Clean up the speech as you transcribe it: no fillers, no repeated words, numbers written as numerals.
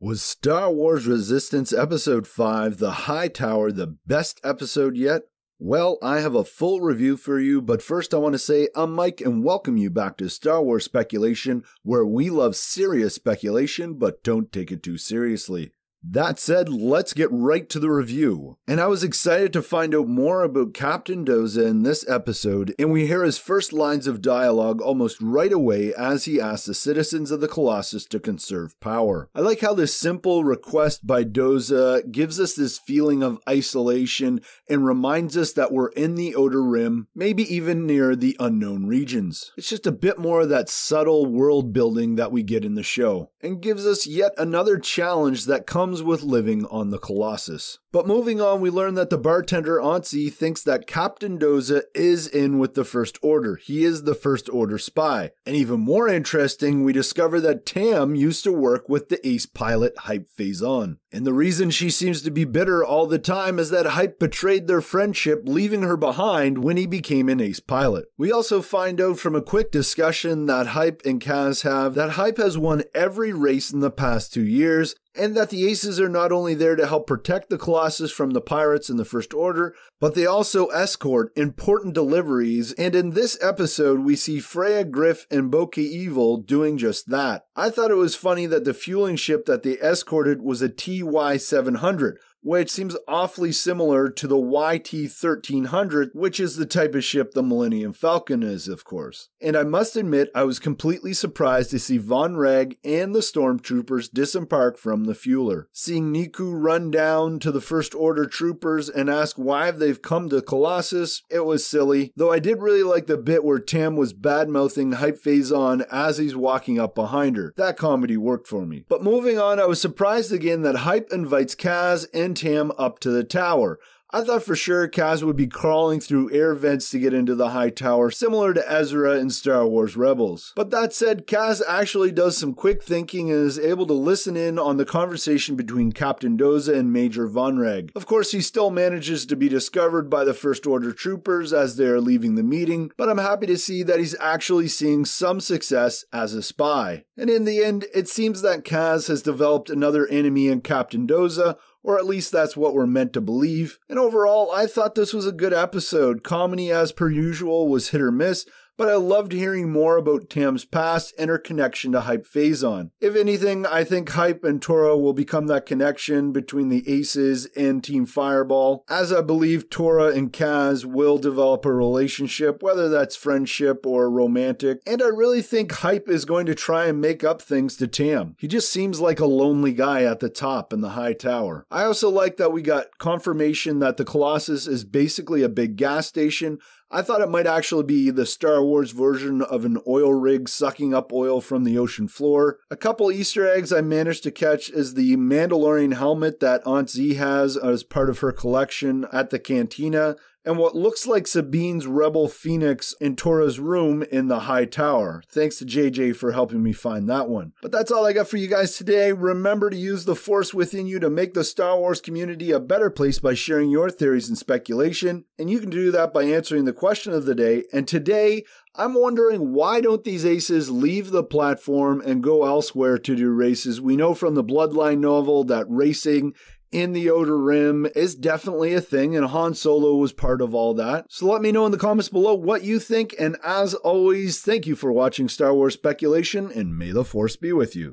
Was Star Wars Resistance Episode 5, The High Tower, the best episode yet? Well, I have a full review for you, but first I want to say I'm Mike and welcome you back to Star Wars Speculation, where we love serious speculation but don't take it too seriously. That said, let's get right to the review. And I was excited to find out more about Captain Doza in this episode, and we hear his first lines of dialogue almost right away as he asks the citizens of the Colossus to conserve power. I like how this simple request by Doza gives us this feeling of isolation and reminds us that we're in the Outer Rim, maybe even near the unknown regions. It's just a bit more of that subtle world building that we get in the show, and gives us yet another challenge that comes with living on the Colossus. But moving on, we learn that the bartender Auntzi thinks that Captain Doza is in with the First Order. He is the First Order spy. And even more interesting, we discover that Tam used to work with the ace pilot Hype Fazon. And the reason she seems to be bitter all the time is that Hype betrayed their friendship, leaving her behind when he became an ace pilot. We also find out from a quick discussion that Hype and Kaz have that Hype has won every race in the past 2 years, and that the Aces are not only there to help protect the Colossus from the pirates and the First Order, but they also escort important deliveries, and in this episode we see Freya, Griff, and Bokeh Evil doing just that. I thought it was funny that the fueling ship that they escorted was a TY-700, which seems awfully similar to the YT-1300, which is the type of ship the Millennium Falcon is, of course. And I must admit, I was completely surprised to see Von Reg and the stormtroopers disembark from the fueler. Seeing Neeku run down to the First Order troopers and ask why they've come to Colossus, it was silly, though I did really like the bit where Tam was bad-mouthing Hype Fazon as he's walking up behind her. That comedy worked for me. But moving on, I was surprised again that Hype invites Kaz and Tam up to the tower. I thought for sure Kaz would be crawling through air vents to get into the high tower, similar to Ezra in Star Wars Rebels. But that said, Kaz actually does some quick thinking and is able to listen in on the conversation between Captain Doza and Major Von Reg. Of course, he still manages to be discovered by the First Order troopers as they are leaving the meeting, but I'm happy to see that he's actually seeing some success as a spy. And in the end, it seems that Kaz has developed another enemy in Captain Doza, or at least that's what we're meant to believe. And overall, I thought this was a good episode. Comedy, as per usual, was hit or miss, but I loved hearing more about Tam's past and her connection to Hype Fazon. If anything, I think Hype and Torra will become that connection between the Aces and Team Fireball, as I believe Torra and Kaz will develop a relationship, whether that's friendship or romantic, and I really think Hype is going to try and make up things to Tam. He just seems like a lonely guy at the top in the high tower. I also like that we got confirmation that the Colossus is basically a big gas station. I thought it might actually be the Star Wars version of an oil rig sucking up oil from the ocean floor. A couple Easter eggs I managed to catch is the Mandalorian helmet that Aunt Z has as part of her collection at the cantina, and what looks like Sabine's Rebel Phoenix in Torra's room in the high tower. Thanks to JJ for helping me find that one. But that's all I got for you guys today. Remember to use the Force within you to make the Star Wars community a better place by sharing your theories and speculation, and you can do that by answering the question of the day. And today, I'm wondering, why don't these Aces leave the platform and go elsewhere to do races? We know from the Bloodline novel that racing in the Outer Rim is definitely a thing, and Han Solo was part of all that. So let me know in the comments below what you think, and as always, thank you for watching Star Wars Speculation, and may the Force be with you.